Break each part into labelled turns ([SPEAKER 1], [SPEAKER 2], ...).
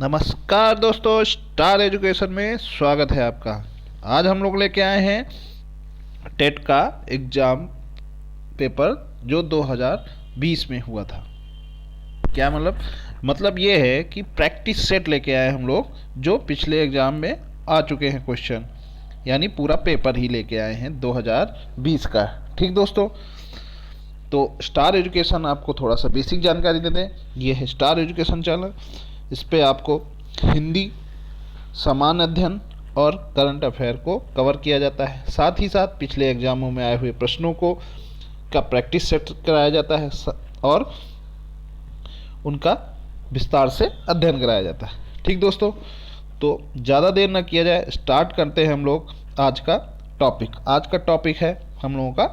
[SPEAKER 1] नमस्कार दोस्तों, star education में स्वागत है आपका। आज हम लोग लेके आए हैं टेट का एग्ज़ाम पेपर जो 2020 में हुआ था। क्या मतलब ये है कि प्रैक्टिस सेट लेके आए हम लोग जो पिछले एग्ज़ाम में आ चुके हैं क्वेश्चन, यानी पूरा पेपर ही लेके आए हैं 2020 का। ठीक दोस्तों, तो स्टार एजुकेशन आपको थोड़ा सा बेसिक जानकारी दे दें। ये है स्टार एजुकेशन चैनल। इस पे आपको हिंदी, सामान्य अध्ययन और करंट अफेयर को कवर किया जाता है। साथ ही साथ पिछले एग्जामों में आए हुए प्रश्नों को का प्रैक्टिस सेट कराया जाता है और उनका विस्तार से अध्ययन कराया जाता है। ठीक दोस्तों, तो ज़्यादा देर न किया जाए, स्टार्ट करते हैं हम लोग आज का टॉपिक। आज का टॉपिक है हम लोगों का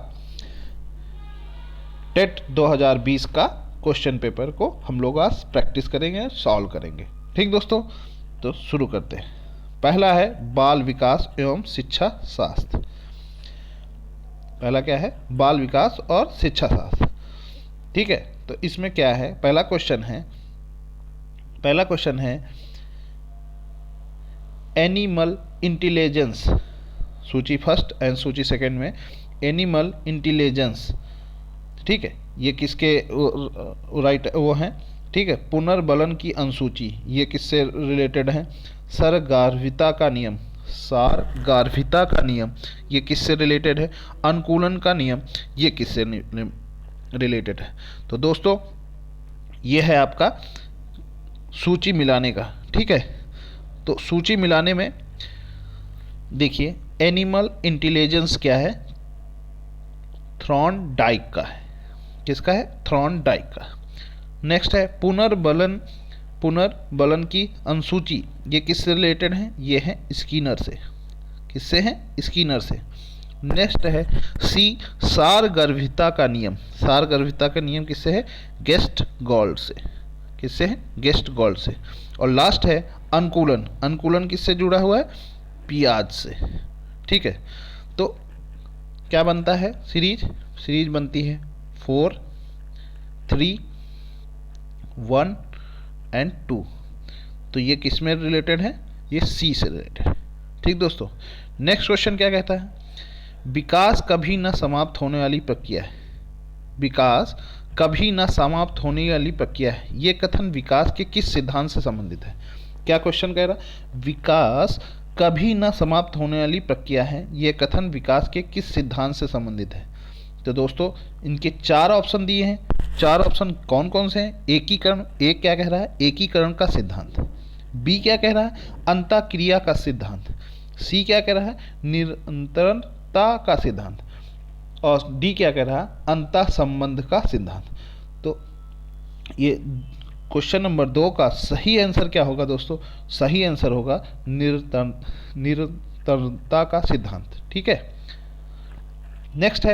[SPEAKER 1] टेट 2020 का क्वेश्चन पेपर को हम लोग आज प्रैक्टिस करेंगे, सॉल्व करेंगे। ठीक दोस्तों, तो शुरू करते हैं। पहला है बाल विकास एवं शिक्षा शास्त्र। पहला क्या है? बाल विकास और शिक्षा शास्त्र। ठीक है, तो इसमें क्या है? पहला क्वेश्चन है एनिमल इंटेलिजेंस। सूची फर्स्ट एंड सूची सेकंड में एनिमल इंटेलिजेंस। ठीक है, ये किसके राइट वो हैं? ठीक है, पुनर्बलन की अनुसूची, ये किससे रिलेटेड है? सारगार्भिता का नियम। सारगार्भिता का नियम ये किससे रिलेटेड है? अनुकूलन का नियम ये किससे रिलेटेड है? तो दोस्तों, ये है आपका सूची मिलाने का। ठीक है, तो सूची मिलाने में देखिए, एनिमल इंटेलिजेंस क्या है? थॉर्नडाइक का है। किसका है? थॉर्नडाइक का। नेक्स्ट है पुनर्बलन की अनुसूची, ये किससे रिलेटेड है? ये है स्किनर से। किससे है? स्किनर से। नेक्स्ट है सी सारगर्भिता का नियम। सारगर्भिता का नियम किससे है? गेस्ट गॉल्ड से। किससे है? गेस्ट गॉल्ड से। और लास्ट है अनुकूलन। अनुकूलन किससे जुड़ा हुआ है? पियाज से। ठीक है, तो क्या बनता है? सीरीज बनती है 4, 3, 1 एंड 2। तो ये किस में रिलेटेड है? ये सी से रिलेटेड है। ठीक दोस्तों, नेक्स्ट क्वेश्चन क्या कहता है? विकास कभी न समाप्त होने वाली प्रक्रिया है। विकास कभी न समाप्त होने वाली प्रक्रिया है, ये कथन विकास के किस सिद्धांत से संबंधित है? क्या क्वेश्चन कह रहा? विकास कभी न समाप्त होने वाली प्रक्रिया है, ये कथन विकास के किस सिद्धांत से संबंधित है? तो दोस्तों, इनके 4 ऑप्शन दिए हैं। 4 ऑप्शन कौन कौन से हैं? एकीकरण, एक क्या कह रहा है? एकीकरण का सिद्धांत। बी क्या कह रहा है? अंतःक्रिया का सिद्धांत। सी क्या कह रहा है? निरंतरता का सिद्धांत। और डी क्या कह रहा है? अंतः संबंध का सिद्धांत। तो ये क्वेश्चन नंबर 2 का सही आंसर क्या होगा दोस्तों? सही आंसर होगा निरंतरता का सिद्धांत। ठीक है, नेक्स्ट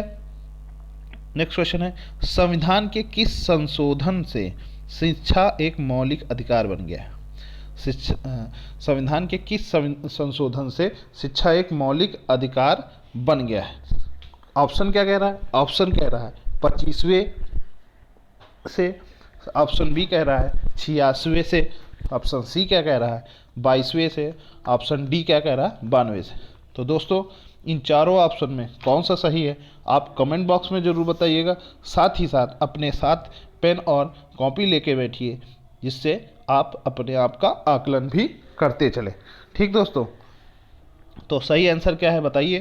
[SPEAKER 1] क्वेश्चन है संविधान के किस संशोधन से शिक्षा एक मौलिक अधिकार बन गया है? संविधान के किस संशोधन से शिक्षा एक मौलिक अधिकार बन गया है? ऑप्शन क्या कह रहा है? ऑप्शन कह रहा है 25वें से, ऑप्शन बी कह रहा है 86वें से, ऑप्शन सी क्या कह रहा है 22वें से, ऑप्शन डी क्या कह रहा है 92वें से। तो दोस्तों, इन चारों ऑप्शन में कौन सा सही है आप कमेंट बॉक्स में ज़रूर बताइएगा। साथ ही साथ अपने साथ पेन और कॉपी लेके बैठिए, जिससे आप अपने आप का आकलन भी करते चले। ठीक दोस्तों, तो सही आंसर क्या है बताइए?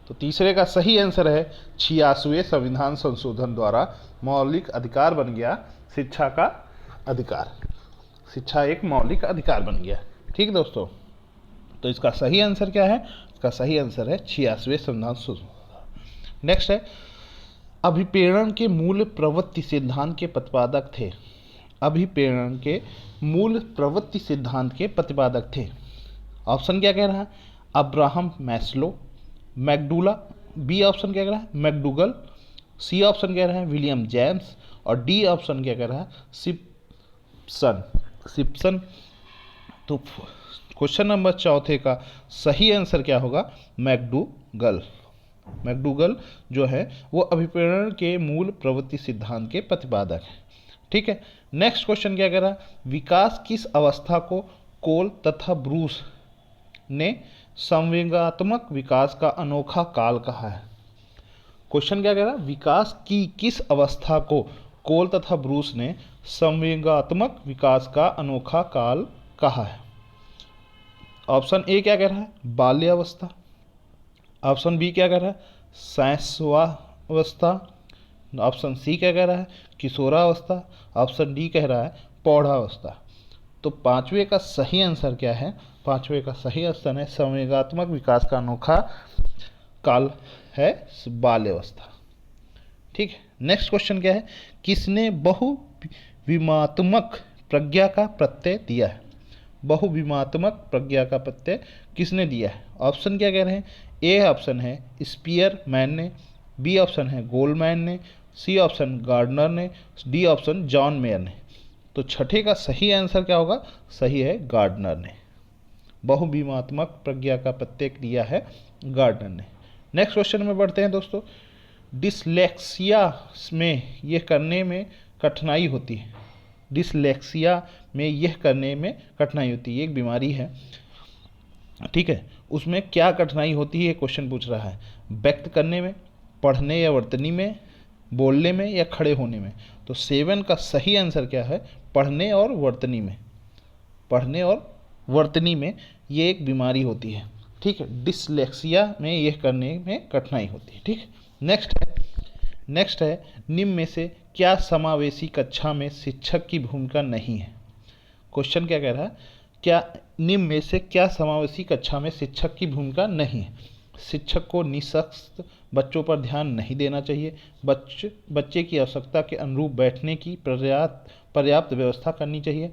[SPEAKER 1] तो तीसरे का सही आंसर है 86वें संविधान संशोधन द्वारा मौलिक अधिकार बन गया शिक्षा का अधिकार। शिक्षा एक मौलिक अधिकार बन गया। ठीक दोस्तों, तो इसका सही आंसर क्या है? इसका सही आंसर है 86वें संविधान संशोधन। नेक्स्ट है अभिप्रेरण के मूल प्रवृत्ति सिद्धांत के प्रतिपादक थे। अभिप्रेरण के मूल प्रवृत्ति सिद्धांत के प्रतिपादक थे। ऑप्शन क्या कह रहा है? Abraham Maslow, McDougall. B option क्या कह रहा है? मैकडूगल। सी ऑप्शन कह रहा है विलियम जेम्स। और डी ऑप्शन क्या कह रहा है? सिप्सन। तो क्वेश्चन नंबर 4 का सही आंसर क्या होगा? मैकडूगल। मैकडूगल जो है वो अभिप्रेरण के मूल प्रवृत्ति सिद्धांत के प्रतिपादक है। ठीक है, नेक्स्ट क्वेश्चन क्या कह रहा है, विकास किस अवस्था को कोल तथा ब्रूस ने संवेगात्मक विकास का अनोखा काल कहा है। क्वेश्चन क्या कह रहा है, विकास की किस अवस्था को कोल तथा ब्रूस ने संवेगात्मक विकास का अनोखा काल कहा है। ऑप्शन ए क्या कह रहा है, बाल्यावस्था। ऑप्शन बी क्या कह रहा है, शैशवावस्था। ऑप्शन सी क्या कह रहा है, किशोरावस्था। ऑप्शन डी कह रहा है प्रौढ़ावस्था। तो पांचवे का सही आंसर क्या है, पांचवे का सही आंसर है संवेगात्मक विकास का अनोखा काल है बाल्यावस्था। ठीक है, नेक्स्ट क्वेश्चन क्या है, किसने बहुविमात्मक प्रज्ञा का प्रत्यय दिया है। बहुविमात्मक प्रज्ञा का प्रत्यय किसने दिया है। ऑप्शन क्या कह रहे हैं, ए ऑप्शन है स्पीयरमैन ने, बी ऑप्शन है गोलमैन ने, सी ऑप्शन गार्डनर ने, डी ऑप्शन जॉन मेयर ने। तो छठे का सही आंसर क्या होगा, सही है गार्डनर ने। बहुविमात्मक प्रज्ञा का प्रत्यय दिया है गार्डनर ने। नेक्स्ट क्वेश्चन में बढ़ते हैं दोस्तों, डिसलेक्सिया में यह करने में कठिनाई होती है। डिसलेक्सिया में यह करने में कठिनाई होती है, एक बीमारी है। ठीक है, उसमें क्या कठिनाई होती है क्वेश्चन पूछ रहा है, व्यक्त करने में, पढ़ने या वर्तनी में, बोलने में या खड़े होने में। तो 7 का सही आंसर क्या है, पढ़ने और वर्तनी में। पढ़ने और वर्तनी में ये एक बीमारी होती है। ठीक है, डिसलेक्सिया में यह करने में कठिनाई होती है। ठीक, नेक्स्ट है निम्न में से क्या समावेशी कक्षा में शिक्षक की भूमिका नहीं है। क्वेश्चन क्या कह रहा है, क्या निम्न में से क्या समावेशी कक्षा में शिक्षक की भूमिका नहीं है। शिक्षक को निःशक्त बच्चों पर ध्यान नहीं देना चाहिए, बच्चे की आवश्यकता के अनुरूप बैठने की पर्याप्त व्यवस्था करनी चाहिए,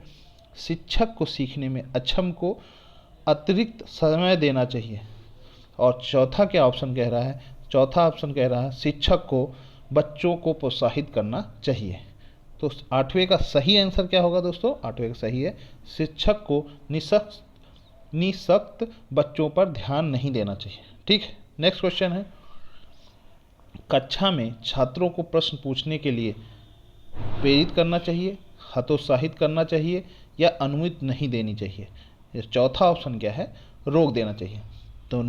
[SPEAKER 1] शिक्षक को सीखने में अक्षम को अतिरिक्त समय देना चाहिए। और चौथा क्या ऑप्शन कह रहा है, चौथा ऑप्शन कह रहा है शिक्षक को बच्चों को प्रोत्साहित करना चाहिए। तो आठवें का सही आंसर क्या होगा दोस्तों, आठवें का सही है शिक्षक को निःशक्त बच्चों पर ध्यान नहीं देना चाहिए। ठीक है, नेक्स्ट क्वेश्चन है, कक्षा में छात्रों को प्रश्न पूछने के लिए प्रेरित करना चाहिए, हतोत्साहित करना चाहिए या अनुमति नहीं देनी चाहिए। चौथा ऑप्शन क्या है, रोक देना चाहिए। तो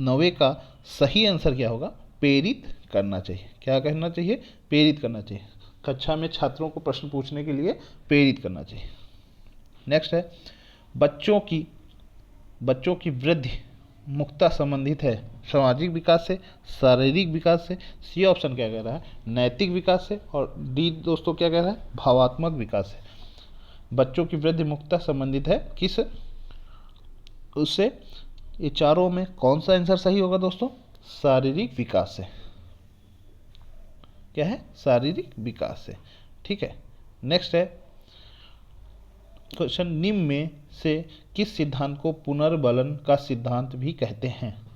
[SPEAKER 1] 9वें का सही आंसर क्या होगा, प्रेरित करना चाहिए। क्या करना चाहिए, प्रेरित करना चाहिए। कक्षा में छात्रों को प्रश्न पूछने के लिए प्रेरित करना चाहिए। नेक्स्ट है, बच्चों की वृद्धि मुख्यतः संबंधित है सामाजिक विकास से, शारीरिक विकास से। सी ऑप्शन क्या कह रहा है, नैतिक विकास से। और डी दोस्तों क्या कह रहा है, भावात्मक विकास से। बच्चों की वृद्धि मुख्यतः संबंधित है किस उससे, ये चारों में कौन सा आंसर सही होगा दोस्तों, शारीरिक विकास से। क्या है, शारीरिक विकास से। ठीक है, नेक्स्ट है क्वेश्चन, निम्न में से किस सिद्धांत को पुनर्बलन का सिद्धांत भी कहते हैं।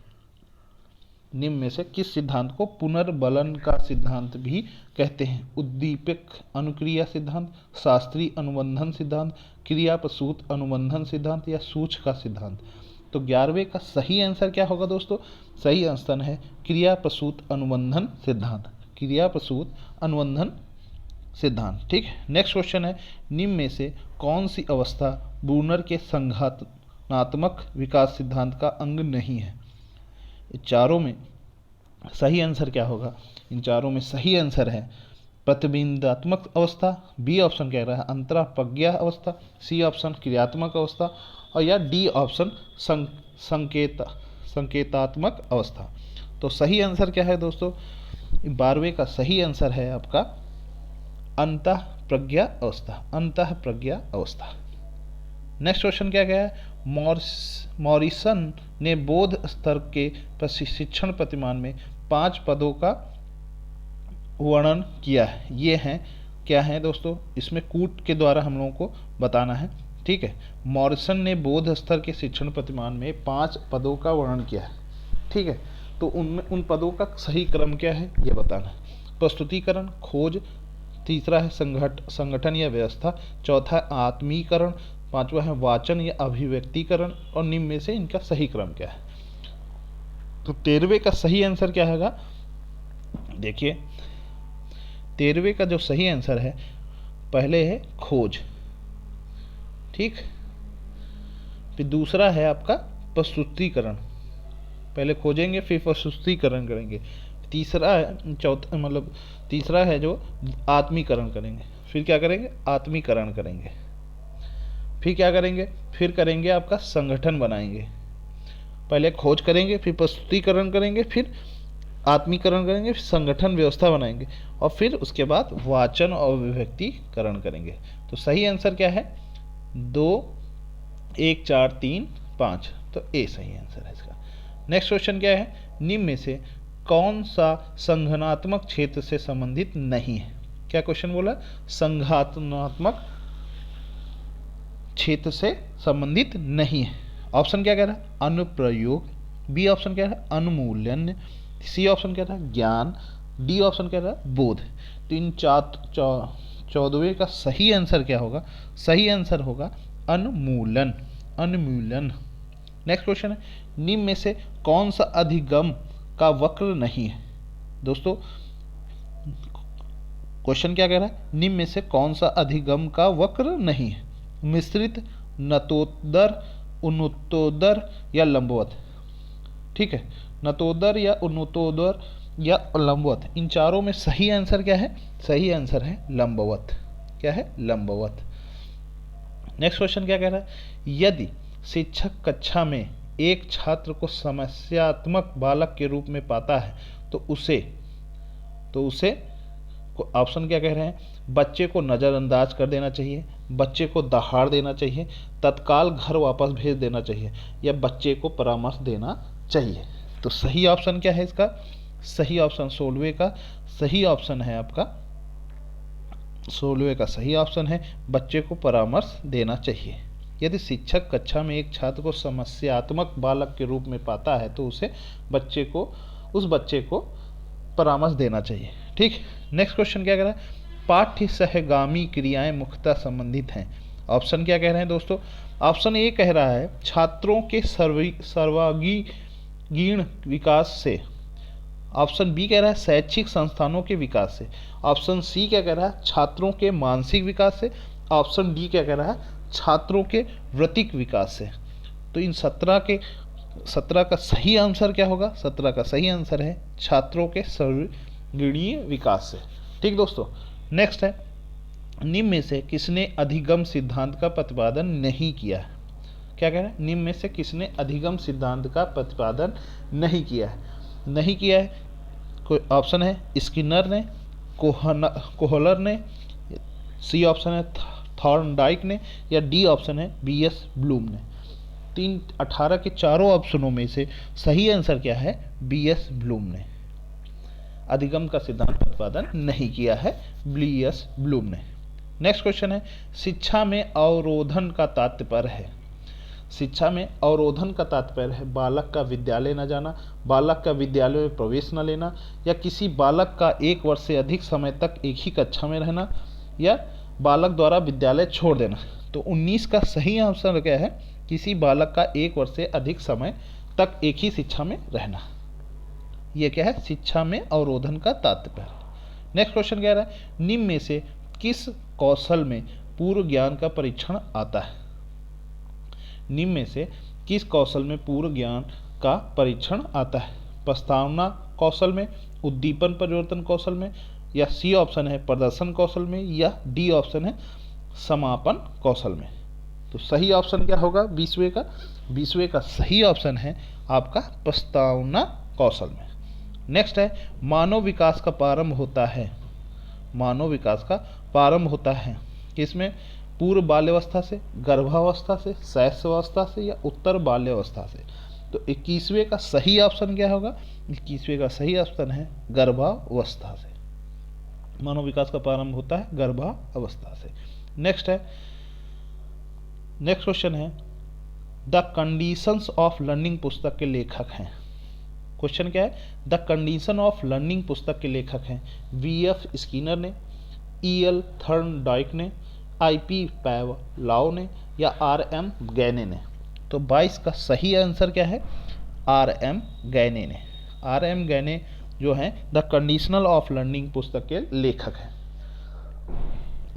[SPEAKER 1] निम्न में से किस सिद्धांत को पुनर्बलन का सिद्धांत भी कहते हैं। उद्दीपक अनुक्रिया सिद्धांत, शास्त्रीय अनुबंधन सिद्धांत, क्रिया प्रसूत अनुबंधन सिद्धांत या सूच का सिद्धांत। तो 11वें का सही आंसर क्या होगा दोस्तों, सही आंसर है क्रिया प्रसूत अनुबंधन सिद्धांत। क्रिया प्रसूत अनुबंधन सिद्धांत। ठीक है, नेक्स्ट क्वेश्चन है, निम्न में से कौन सी अवस्था ब्रूनर के संघटनात्मक विकास सिद्धांत का अंग नहीं है। चारों में सही आंसर क्या होगा, इन चारों में सही आंसर है प्रतिबिंबात्मक अवस्था, बी ऑप्शन कह रहा है अंतराप्रज्ञा अवस्था, सी ऑप्शन क्रियात्मक अवस्था और या डी ऑप्शन संकेतात्मक अवस्था। तो सही आंसर क्या है दोस्तों, 12वें का सही आंसर है आपका अंतःप्रज्ञा अवस्था, अंतःप्रज्ञा अवस्था। नेक्स्ट क्वेश्चन क्या गया है, मॉरिसन ने बोध स्तर के प्रशिक्षण प्रतिमान में 5 पदों का वर्णन किया है। ये हैं क्या है दोस्तों, इसमें कूट के द्वारा हम लोगों को बताना है। ठीक है, मॉरिसन ने बोध स्तर के शिक्षण प्रतिमान में 5 पदों का वर्णन किया है। ठीक है, तो उन पदों का सही क्रम क्या है ये बताना है। प्रस्तुतिकरण, खोज, तीसरा है संगठन या व्यवस्था, चौथा है आत्मीकरण, पांचवा है वाचन या अभिव्यक्तिकरण और निम्न में से इनका सही क्रम क्या है। तो 13वें का सही आंसर क्या होगा? देखिए 13वें का जो सही आंसर है, पहले है खोज, ठीक, फिर दूसरा है आपका प्रस्तुतिकरण, पहले खोजेंगे फिर प्रस्तुतिकरण करेंगे, तीसरा है चौथा मतलब तीसरा है जो आत्मीकरण करेंगे, फिर क्या करेंगे? आत्मीकरण करेंगे, फिर क्या करेंगे? फिर करेंगे आपका संगठन बनाएंगे, पहले खोज करेंगे, फिर प्रस्तुतिकरण करेंगे, फिर आत्मीकरण करेंगे, फिर संगठन व्यवस्था बनाएंगे, और फिर उसके बाद वाचन और विभक्तिकरण करेंगे। तो सही आंसर क्या है? 2, 1, 4, 3, 5, तो ए सही आंसर है इसका। नेक्स्ट क्वेश्चन क्या है? निम्न में से कौन सा संगठनात्मक क्षेत्र से संबंधित नहीं है? क्या क्वेश्चन बोला? संगठनात्मक क्षेत्र से संबंधित नहीं है। ऑप्शन क्या कह रहा है? अनुप्रयोग, बी ऑप्शन क्या है? अनुमूल्यन, सी ऑप्शन क्या था? ज्ञान, डी ऑप्शन क्या था? बोध। तो इन 14वें का सही आंसर क्या होगा? सही आंसर होगा अनुमूलन, अनुमूलन। नेक्स्ट क्वेश्चन है, निम्न में से कौन सा अधिगम का वक्र नहीं है? दोस्तों क्वेश्चन क्या कह रहा है? निम्न में से कौन सा अधिगम का वक्र नहीं है? मिश्रित, नतोदर, उन्नतोदर या लंबवत, ठीक है, नतोदर या उन्नतोदर या लंबवत, इन चारों में सही आंसर क्या है? सही आंसर है लंबवत। क्या है? लंबवत। नेक्स्ट क्वेश्चन क्या कह रहा है? यदि शिक्षक कक्षा में एक छात्र को समस्यात्मक बालक के रूप में पाता है तो उसे ऑप्शन क्या कह रहे हैं? बच्चे को नज़रअंदाज कर देना चाहिए, बच्चे को दहाड़ देना चाहिए, तत्काल घर वापस भेज देना चाहिए, या बच्चे को परामर्श देना चाहिए। तो सही ऑप्शन क्या है इसका? सही ऑप्शन 16वें का सही ऑप्शन है आपका, 16वें का सही ऑप्शन है बच्चे को परामर्श देना चाहिए। यदि शिक्षक कक्षा में एक छात्र को समस्यात्मक बालक के रूप में पाता है तो उस बच्चे को परामर्श देना चाहिए, ठीक। नेक्स्ट क्वेश्चन क्या कह रहा है? पाठ्य सहगामी क्रियाएं मुख्यतः संबंधित हैं। ऑप्शन क्या कह रहे हैं दोस्तों? ऑप्शन ए कह रहा है छात्रों के सर्वांगीण विकास से, ऑप्शन बी कह रहा है शैक्षिक संस्थानों के विकास से, ऑप्शन सी क्या कह रहा है? छात्रों के मानसिक विकास से, ऑप्शन डी क्या कह रहा है? छात्रों के वृत्तिक विकास से। तो इन 17 का सही आंसर क्या होगा? 17 का सही आंसर है छात्रों के सर्वांगीण विकास से, ठीक दोस्तों। नेक्स्ट है, निम्न में से किसने अधिगम सिद्धांत का प्रतिपादन नहीं किया है? क्या कह रहा है? निम्न में से किसने अधिगम सिद्धांत का प्रतिपादन नहीं किया है? नहीं किया है, कोई ऑप्शन है स्किनर ने, कोहलर ने, सी ऑप्शन है थॉर्नडाइक ने, या डी ऑप्शन है BS ब्लूम ने। 18 के चारों ऑप्शनों में से सही आंसर क्या है? BS ब्लूम ने अधिगम का सिद्धांत प्रतिपादन नहीं किया है, BS ब्लूम ने। नेक्स्ट क्वेश्चन है, शिक्षा में अवरोधन का तात्पर्य है। शिक्षा में अवरोधन का तात्पर्य है बालक का विद्यालय न जाना, बालक का विद्यालय में प्रवेश न लेना, या किसी बालक का 1 वर्ष से अधिक समय तक एक ही कक्षा में रहना, या बालक द्वारा विद्यालय छोड़ देना। तो 19 का सही आंसर क्या है? किसी बालक का 1 वर्ष से अधिक समय तक एक ही शिक्षा में रहना। यह क्या है? शिक्षा में अवरोधन का तात्पर्य। नेक्स्ट क्वेश्चन कह रहा है, निम्न में से किस कौशल में पूर्व ज्ञान का परीक्षण आता है? निम्न में से किस कौशल में पूर्व ज्ञान का परीक्षण आता है? प्रस्तावना कौशल में, उद्दीपन परिवर्तन कौशल में, या सी ऑप्शन है प्रदर्शन कौशल में, या डी ऑप्शन है समापन कौशल में। तो सही ऑप्शन क्या होगा 20वें का सही ऑप्शन है आपका प्रस्तावना कौशल में। नेक्स्ट है, मानव विकास का प्रारंभ होता है, मानव विकास का प्रारंभ होता है किसमें? पूर्व बाल्यावस्था से, गर्भावस्था से, शैशवावस्था से, या उत्तर बाल्यावस्था से। तो 21वें का सही ऑप्शन क्या होगा? 21वें का सही ऑप्शन है गर्भावस्था से। मानव विकास का प्रारंभ होता है गर्भावस्था से। नेक्स्ट क्वेश्चन है, द कंडीशंस ऑफ लर्निंग पुस्तक के लेखक हैं। क्वेश्चन क्या है? द कंडीशन ऑफ लर्निंग पुस्तक के लेखक हैं VF स्किनर ने, EL थॉर्नडाइक ने, IP पावलोव ने, या RM गैने ने। तो 22 का सही आंसर क्या है? R.M. गैने ने। R.M. गैने जो हैं द कंडीशनल ऑफ लर्निंग पुस्तक के लेखक हैं।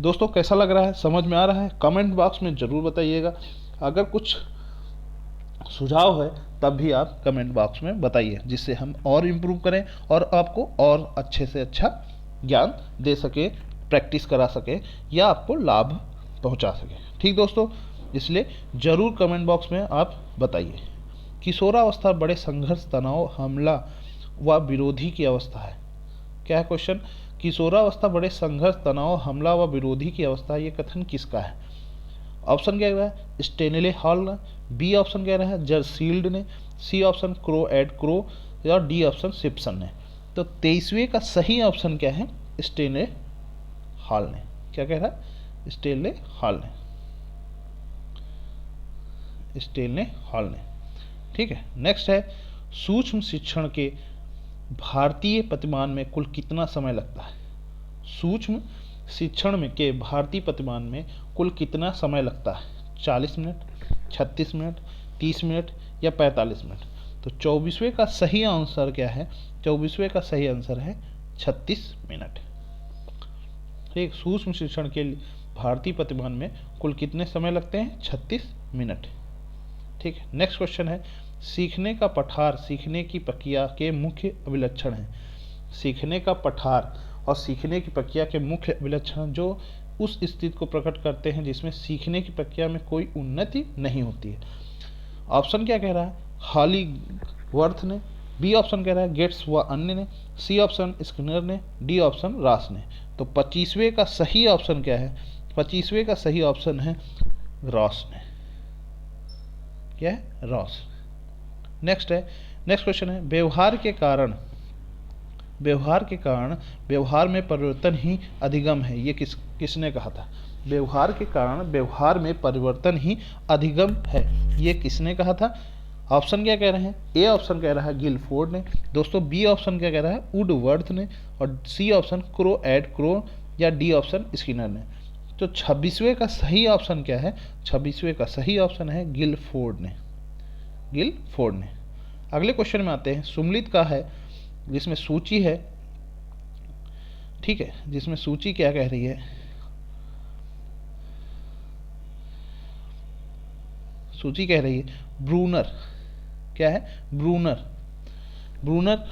[SPEAKER 1] दोस्तों कैसा लग रहा है, समझ में आ रहा है? कमेंट बॉक्स में ज़रूर बताइएगा। अगर कुछ सुझाव है तब भी आप कमेंट बॉक्स में बताइए, जिससे हम और इम्प्रूव करें और आपको और अच्छे से अच्छा ज्ञान दे सके, प्रैक्टिस करा सके या आपको लाभ पहुंचा सके। ठीक दोस्तों, इसलिए ज़रूर कमेंट बॉक्स में आप बताइए। किशोरावस्था बड़े संघर्ष, तनाव, हमला व विरोधी की अवस्था है। क्या है क्वेश्चन? किशोरावस्था बड़े संघर्ष, तनाव, हमला व विरोधी की अवस्था, ये कथन किसका है? ऑप्शन क्या कह रहा है? स्टेनले हॉल ने। बी ऑप्शन कह रहा है जरसील्ड ने। C option Crow and Crow, या डी ऑप्शन सिप्सन ने। तो 23वें का सही ऑप्शन क्या है? स्टेनले हॉल ने। क्या कह रहा है? स्टेनले हॉल ने, स्टेनले हॉल ने। ठीक है, नेक्स्ट है सूक्ष्म शिक्षण के भारतीय प्रतिमान में कुल कितना समय लगता है? सूक्ष्म शिक्षण में के भारतीय प्रतिमान में कुल कितना समय लगता है? 40 मिनट, 36 मिनट, 30 मिनट या 45 मिनट? तो 24वें का सही आंसर क्या है? 24वें का सही आंसर है 36 मिनट। ठीक, सूक्ष्म शिक्षण के भारतीय प्रतिमान में कुल कितने समय लगते हैं? 36 मिनट। ठीक है, नेक्स्ट क्वेश्चन है सीखने का पठार सीखने की प्रक्रिया के मुख्य अभिलक्षण है। सीखने का पठार और सीखने की प्रक्रिया के मुख्य अभिलक्षण जो उस स्थिति को प्रकट करते हैं जिसमें सीखने की प्रक्रिया में कोई उन्नति नहीं होती है। ऑप्शन क्या कह रहा है? हॉलीवर्थ ने। बी ऑप्शन कह रहा है गेट्स व अन्य ने। सी ऑप्शन स्किनर ने। डी ऑप्शन रॉस ने। तो 25वें का सही ऑप्शन क्या है? 25वें का सही ऑप्शन है रॉस ने। क्या है? रॉस। नेक्स्ट क्वेश्चन है व्यवहार के कारण व्यवहार में परिवर्तन ही अधिगम है, ये किसने कहा था? व्यवहार के कारण व्यवहार में परिवर्तन ही अधिगम है, ये किसने कहा था? ऑप्शन क्या कह रहे हैं? ए ऑप्शन कह रहा है गिलफोर्ड ने। दोस्तों बी ऑप्शन क्या कह रहा है? वुडवर्थ ने। और C option Crow and Crow, या डी ऑप्शन स्किनर ने। तो 26वें का सही ऑप्शन क्या है? 26वें का सही ऑप्शन है गिलफोर्ड ने। गिलफोर्ड ने। अगले क्वेश्चन में आते हैं। सुमलित का है जिसमें सूची है, ठीक है, जिसमें सूची क्या कह रही है? सूची कह रही है ब्रूनर। क्या है? ब्रूनर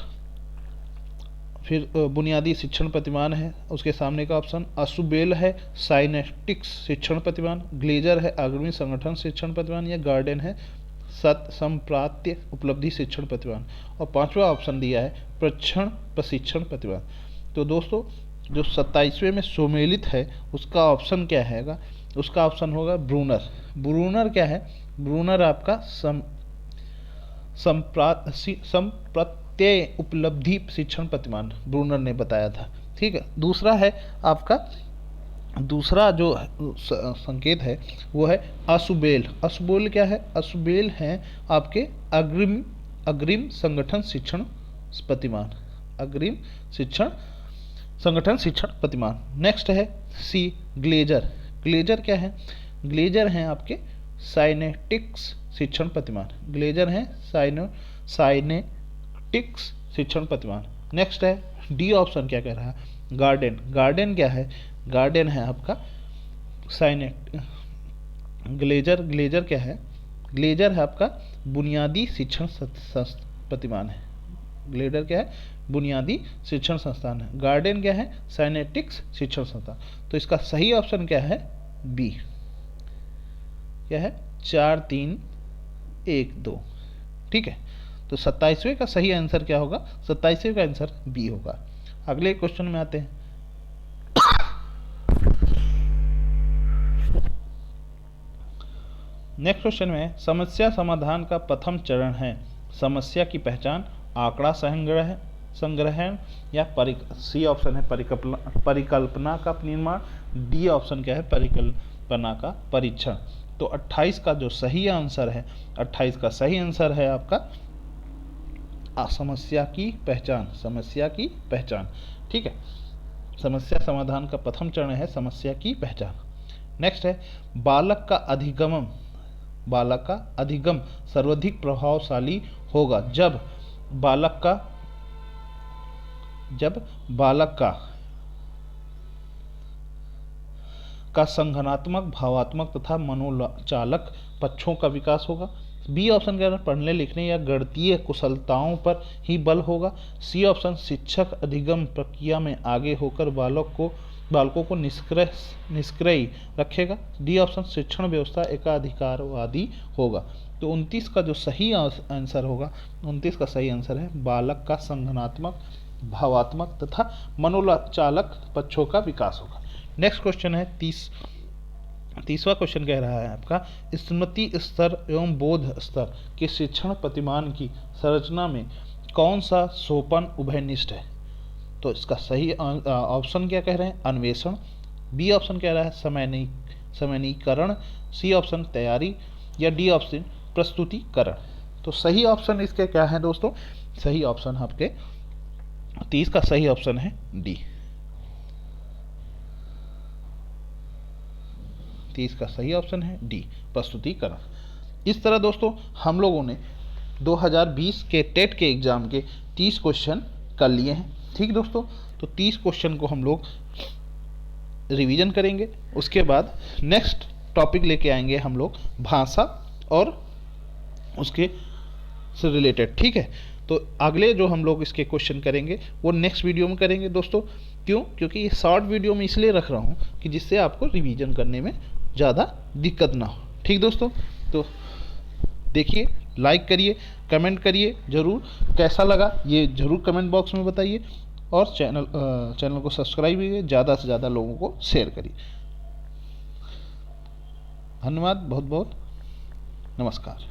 [SPEAKER 1] फिर बुनियादी शिक्षण प्रतिमान है, उसके सामने का ऑप्शन। असुबेल है साइनेटिक्स शिक्षण प्रतिमान। ग्लेजर है अग्रणी संगठन शिक्षण प्रतिमान, या गार्डन है संप्राप्य उपलब्धि शिक्षण प्रतिमान। और 5वां ऑप्शन दिया है प्रशिक्षण प्रतिमान। तो दोस्तों जो 27वें में सुमेलित है उसका ऑप्शन क्या है? उसका ऑप्शन होगा ब्रूनर। ब्रूनर क्या है? ब्रूनर आपका संप्रत्यय उपलब्धि शिक्षण प्रतिमान ब्रूनर ने बताया था। ठीक है, दूसरा है आपका, दूसरा जो संकेत है वो है असुबेल। असुबेल क्या है? असुबेल है आपके अग्रिम संगठन शिक्षण प्रतिमान। अग्रिम शिक्षण संगठन शिक्षण प्रतिमान। नेक्स्ट है सी ग्लेजर। ग्लेजर क्या है? ग्लेजर हैं आपके साइनेटिक्स शिक्षण प्रतिमान। ग्लेजर हैं साइनेटिक्स शिक्षण प्रतिमान। नेक्स्ट है डी ऑप्शन क्या कह रहा है? गार्डन। गार्डन क्या है? गार्डन है आपका ग्लेजर क्या है? ग्लेजर है आपका बुनियादी शिक्षण प्रतिमान है। ग्लेजर क्या है? बुनियादी शिक्षण संस्थान है। गार्डन क्या है? साइनेटिक्स शिक्षण संस्थान। तो इसका सही ऑप्शन क्या है? बी। क्या है? 4 3 1 2। ठीक है, तो 27वें का सही आंसर क्या होगा? 27वें का आंसर बी होगा। अगले क्वेश्चन में आते हैं। नेक्स्ट क्वेश्चन में समस्या समाधान का प्रथम चरण है समस्या की पहचान, आंकड़ा संग्रहण, या सी ऑप्शन है परिकल्पना का निर्माण। डी ऑप्शन क्या है? परिकल्पना का परीक्षण। तो 28 का जो सही आंसर है, 28 का सही आंसर है आपका समस्या की पहचान। समस्या की पहचान। ठीक है, समस्या समाधान का प्रथम चरण है समस्या की पहचान। नेक्स्ट है बालक का अधिगम बालक का अधिगम सर्वाधिक प्रभावशाली होगा जब बालक का संगठनात्मक, भावात्मक तथा मनोचालक पक्षों का विकास होगा। बी ऑप्शन कह रहा है पढ़ने लिखने या गणितीय कुशलताओं पर ही बल होगा। सी ऑप्शन शिक्षक अधिगम प्रक्रिया में आगे होकर बालकों को निष्क्रिय रखेगा। डी ऑप्शन शिक्षण व्यवस्था एकाधिकारवादी होगा। तो 29 का जो सही आंसर होगा, 29 का सही आंसर है बालक का संगठनात्मक, भावात्मक तथा मनोचालक पक्षों का विकास होगा। नेक्स्ट क्वेश्चन है 30वां क्वेश्चन कह रहा है आपका स्मृति स्तर एवं बोध स्तर के शिक्षण प्रतिमान की संरचना में कौन सा सोपान उभयनिष्ठ है। तो इसका सही ऑप्शन क्या कह रहे हैं, अन्वेषण। बी ऑप्शन कह रहा है समन्वयीकरण। सी ऑप्शन तैयारी या डी ऑप्शन प्रस्तुतिकरण। तो सही ऑप्शन इसके क्या है दोस्तों, सही ऑप्शन आपके 30 का सही ऑप्शन है डी। 30 का सही ऑप्शन है डी, प्रस्तुतिकरण। इस तरह दोस्तों हम लोगों ने 2020 के टेट के एग्जाम के 30 क्वेश्चन कर लिए हैं। ठीक दोस्तों, तो 30 क्वेश्चन को हम लोग रिवीजन करेंगे। उसके बाद नेक्स्ट टॉपिक लेके आएंगे हम लोग भाषा और उसके से रिलेटेड। ठीक है, तो अगले जो हम लोग इसके क्वेश्चन करेंगे वो नेक्स्ट वीडियो में करेंगे दोस्तों। क्यों? क्योंकि ये शॉर्ट वीडियो में इसलिए रख रहा हूँ कि जिससे आपको रिवीजन करने में ज़्यादा दिक्कत ना हो। ठीक दोस्तों, तो देखिए, लाइक करिए, कमेंट करिए ज़रूर, कैसा लगा ये ज़रूर कमेंट बॉक्स में बताइए, और चैनल को सब्सक्राइब कीजिए, ज़्यादा से ज़्यादा लोगों को शेयर करिए। धन्यवाद, बहुत बहुत नमस्कार।